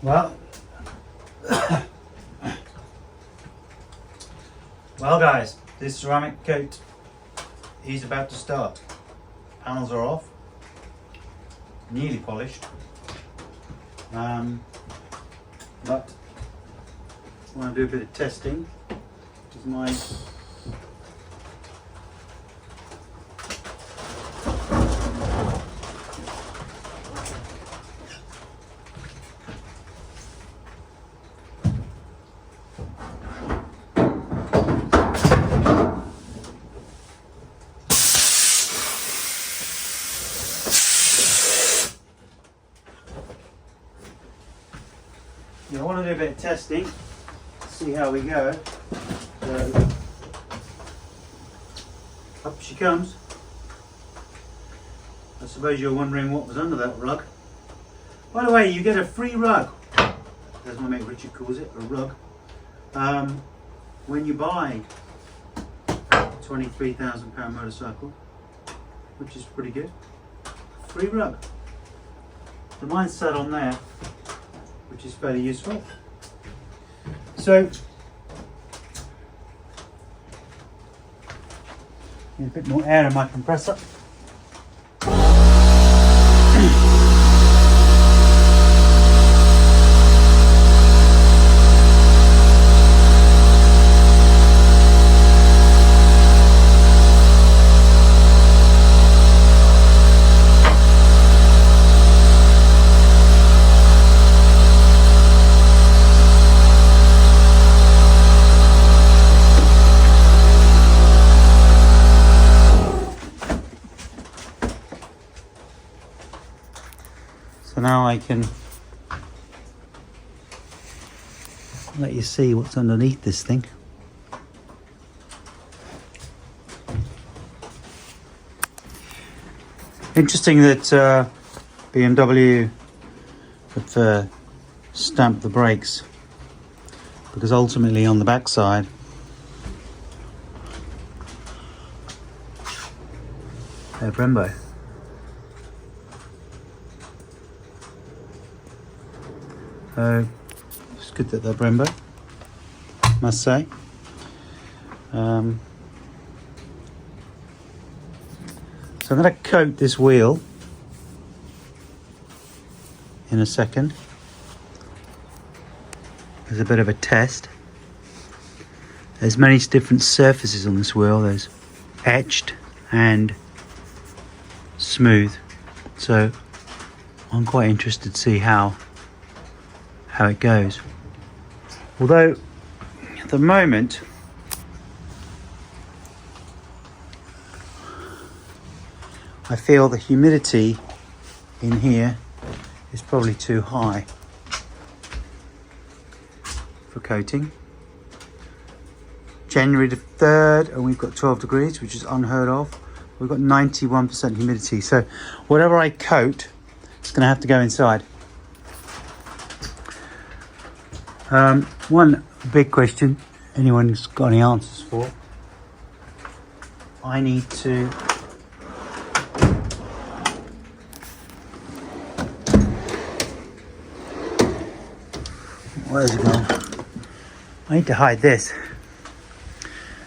Well, well guys, this ceramic coat is about to start. Panels are off, nearly polished, but I want to do a bit of testing. This is my I want to do a bit of testing, see how we go. So, up she comes. I suppose you're wondering what was under that rug. By the way, you get a free rug, as my mate Richard calls it, a rug, when you buy a £23,000 motorcycle, which is pretty good. Free rug. The mine's sat on there, which is fairly useful. So, need a bit more air in my compressor. So now I can let you see what's underneath this thing. Interesting that BMW have stamped the brakes, because ultimately on the backside they're Brembo. It's good that they're Brembo, must say. So I'm going to coat this wheel in a second as a bit of a test. There's many different surfaces on this wheel. There's etched and smooth, so I'm quite interested to see how it goes. Although at the moment I feel the humidity in here is probably too high for coating. January the 3rd and we've got 12 degrees, which is unheard of. We've got 91% humidity, so whatever I coat, it's going to have to go inside. One big question anyone's got any answers for, I need to where's it gone? I need to hide this.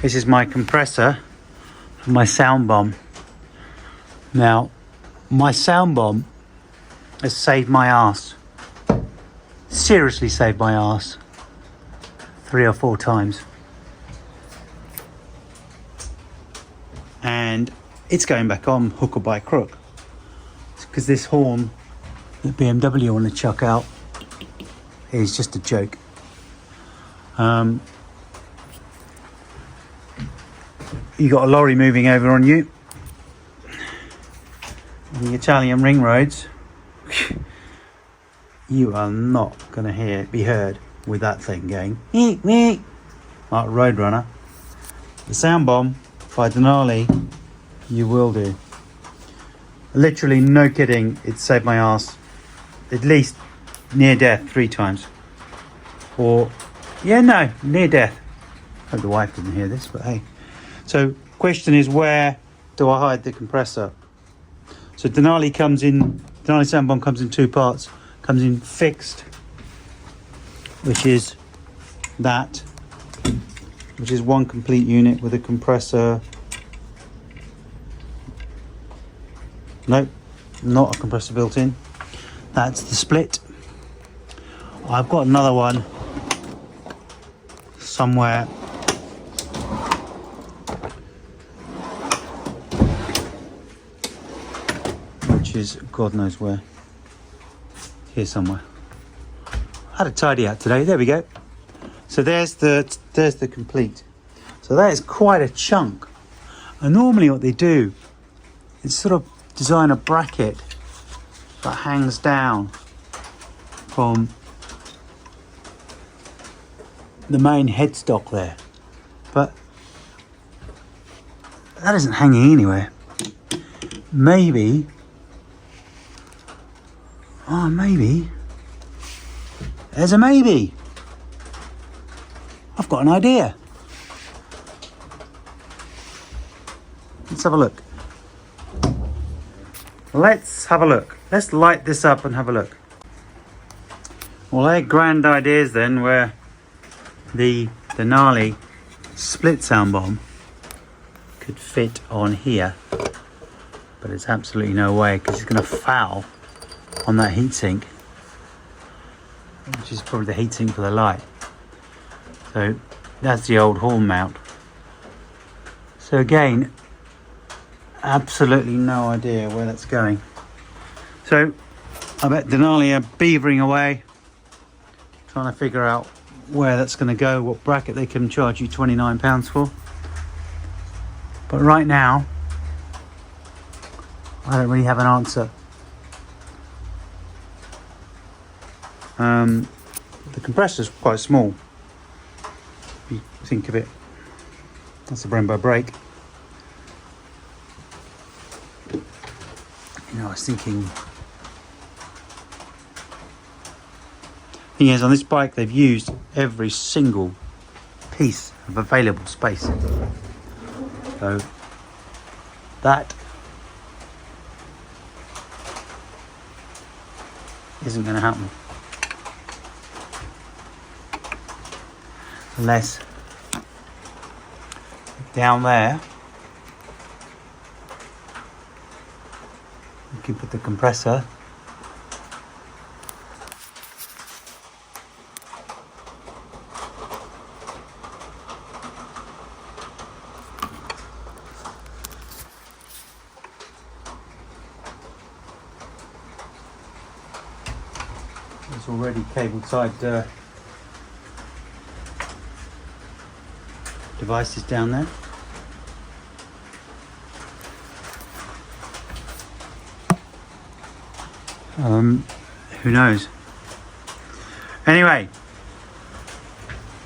This is my compressor for my sound bomb. Now my sound bomb has saved my ass. Seriously saved my ass 3 or 4 times, and it's going back on hook or by crook. It's because this horn that BMW want to chuck out is just a joke. You got a lorry moving over on you on the Italian ring roads. You are not going to be heard with that thing going eek, eek, like Roadrunner. The sound bomb by Denali, you will do. Literally, no kidding, it saved my ass at least near death 3 times. Or, yeah, no, near death. Hope the wife didn't hear this, but hey. So, question is, where do I hide the compressor? So Denali sound bomb comes in 2 parts. Comes in fixed which is that, which is one complete unit with a compressor. Nope, not a compressor built in. That's the split. I've got another one somewhere. Which is God knows where. Here somewhere. Had to tidy out today. There we go. So there's the complete. So that is quite a chunk. And normally what they do is sort of design a bracket that hangs down from the main headstock there. But that isn't hanging anywhere. Maybe. Oh, maybe. There's a maybe. I've got an idea. Let's have a look. Let's have a look. Let's light this up and have a look. Well, they're grand ideas then, where the gnarly split sound bomb could fit on here, but it's absolutely no way, because it's going to foul on that heatsink, which is probably the heatsink for the light. So that's the old horn mount. So again, absolutely no idea where that's going. So I bet Denali are beavering away trying to figure out where that's going to go, what bracket they can charge you £29 for. But right now I don't really have an answer. The compressor's quite small, if you think of it. That's a Brembo brake. You know, I was thinking, thing is, on this bike they've used every single piece of available space. So that isn't going to happen unless down there you can put the compressor there's already cable tied devices down there. Who knows? Anyway,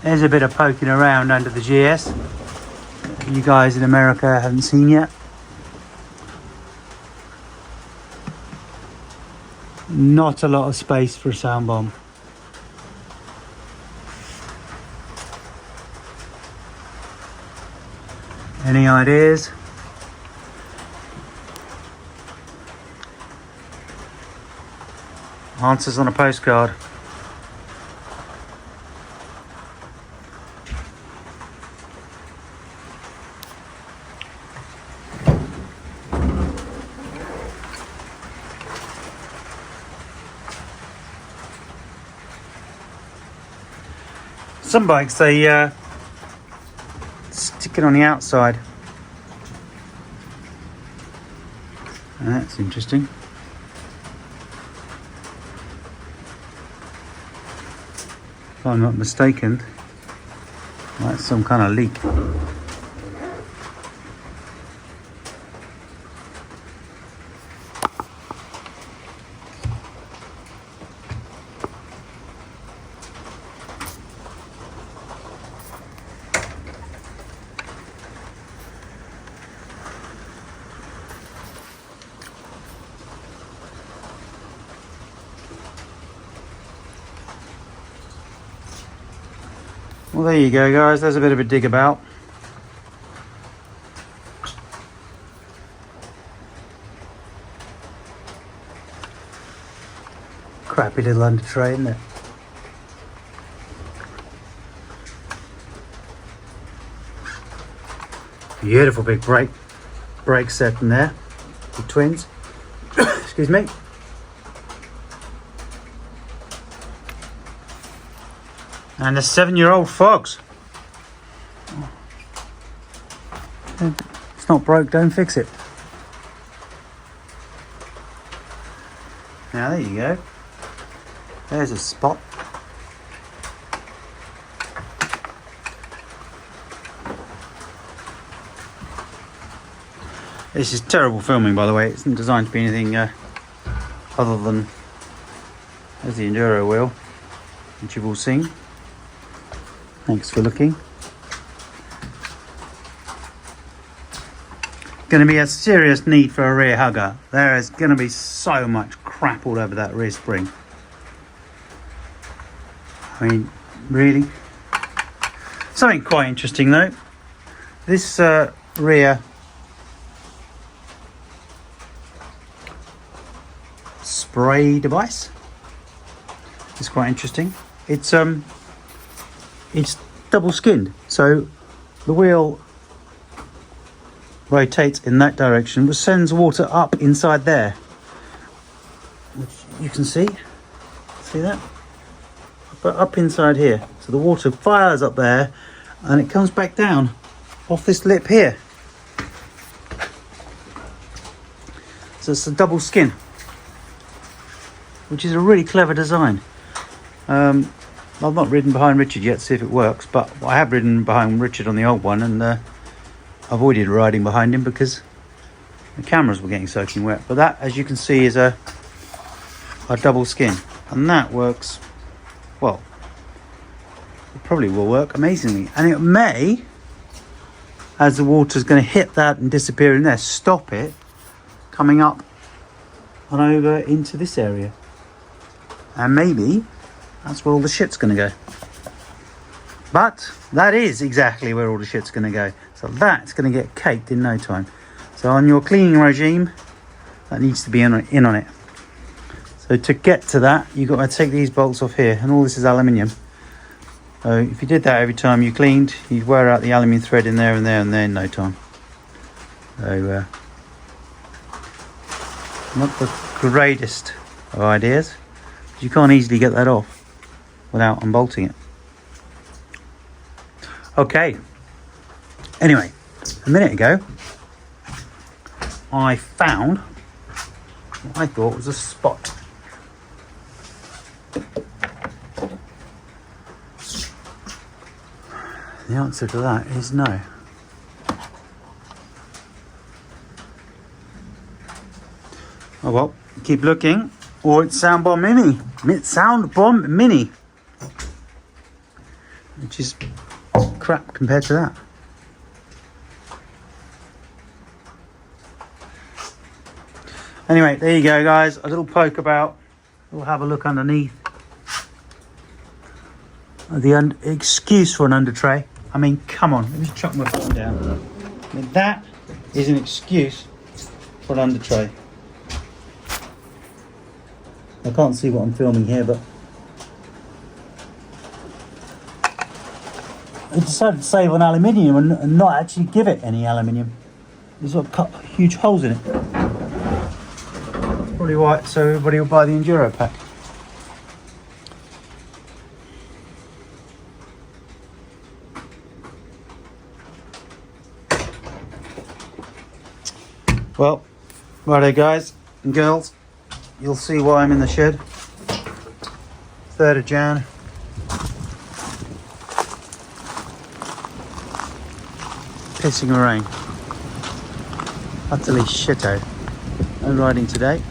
there's a bit of poking around under the GS you guys in America haven't seen yet. Not a lot of space for a sound bomb. Any ideas? Answers on a postcard. Some bikes they stick it on the outside. That's interesting. If I'm not mistaken, that's some kind of leak. Well, there you go, guys. There's a bit of a dig about. Crappy little under tray, isn't it? Beautiful big brake set in there. The twins. Excuse me. And the 7-year-old Fox. It's not broke, don't fix it. Now there you go. There's a spot. This is terrible filming, by the way. It's not designed to be anything other than as the Enduro wheel, which you've all seen. Thanks for looking. Going to be a serious need for a rear hugger. There is going to be so much crap all over that rear spring. I mean, really? Something quite interesting though. This rear spray device is quite interesting. It's double skinned, so the wheel rotates in that direction, which sends water up inside there, which you can see that, but up inside here, so the water fires up there and it comes back down off this lip here. So it's a double skin, which is a really clever design. I've not ridden behind Richard yet to see if it works, but I have ridden behind Richard on the old one and avoided riding behind him because the cameras were getting soaking wet. But that, as you can see, is a double skin, and that works well. It probably will work amazingly, and it may, as the water's going to hit that and disappear in there, stop it coming up and over into this area, and maybe that's where all the shit's going to go. But that is exactly where all the shit's going to go. So that's going to get caked in no time. So on your cleaning regime, that needs to be in on it. So to get to that, you've got to take these bolts off here, and all this is aluminium. So if you did that every time you cleaned, you'd wear out the aluminium thread in there and there and there in no time. So not the greatest of ideas, but you can't easily get that off without unbolting it. Okay, anyway, a minute ago I found what I thought was a spot. The answer to that is no. Oh well, keep looking, or it's Sound Bomb Mini. Sound Bomb Mini, which is crap compared to that. Anyway, there you go, guys. A little poke about. We'll have a look underneath. The excuse for an under tray. I mean, come on. Let me chuck my phone down. I mean, that is an excuse for an under tray. I can't see what I'm filming here, but I decided to save on aluminium and not actually give it any aluminium. There's sort of cut huge holes in it. Probably why, so everybody will buy the Enduro pack. Well, righto guys and girls, you'll see why I'm in the shed. 3rd of Jan. Pissing rain. Utterly shitto. No riding today.